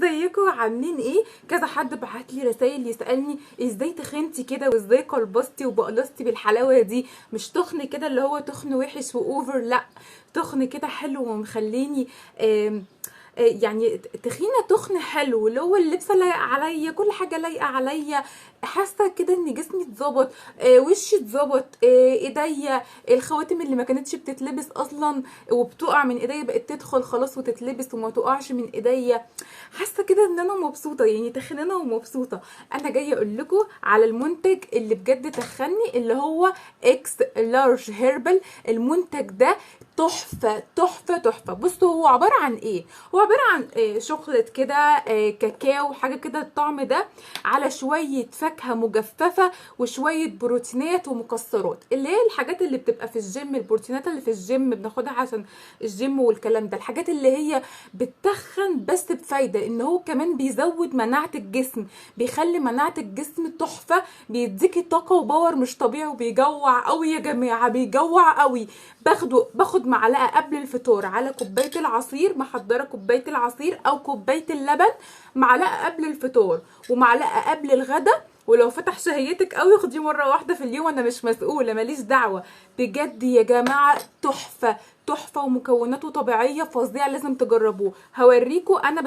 ازيكم عاملين ايه؟ كذا حد بعت لي رسائل يسالني ازاي تخنتي كده وازاي قلبستي وبقلصتي بالحلاوه دي. مش تخن كده اللي هو تخن وحش واوفر، لا، تخن كده حلو ومخليني يعني تخينه تخن حلو، اللي هو اللبسه لايقه عليا، كل حاجه لايقه عليا، حاسه كده ان جسمي اتظبط، وشي اتظبط، ايديا، الخواتم اللي ما كانتش بتتلبس اصلا وبتقع من ايديا بقت تدخل خلاص وتتلبس وما تقعش من ايديا. حاسه كده ان انا مبسوطه، يعني تخنانه ومبسوطه. انا جايه اقول لكم على المنتج اللي بجد تخني، اللي هو اكس لارج هيربل. المنتج ده تحفه تحفه تحفه. بصوا هو عباره عن ايه؟ هو عباره عن شوكولات كده، كاكاو، حاجه كده الطعم ده، على شويه فاكهه مجففه وشويه بروتينات ومكسرات، اللي هي الحاجات اللي بتبقى في الجيم، البروتينات اللي في الجيم بناخدها عشان الجيم والكلام ده، الحاجات اللي هي بتتخن بس بفايده، ان هو كمان بيزود مناعه الجسم، بيخلي مناعه الجسم تحفه، بيديكي طاقه وباور مش طبيعي، وبيجوع قوي يا جماعه، بيجوع قوي. باخد معلقه قبل الفطار على كوبايه العصير، محضره كوبايه العصير او كوبايه اللبن، معلقه قبل الفطار ومعلقه قبل الغدا. ولو فتح شهيتك قوي خديه مره واحده في اليوم، انا مش مسؤوله، ماليش دعوه. بجد يا جماعه تحفه تحفه، ومكوناته طبيعيه فظيعه، لازم تجربوه. هوريكم انا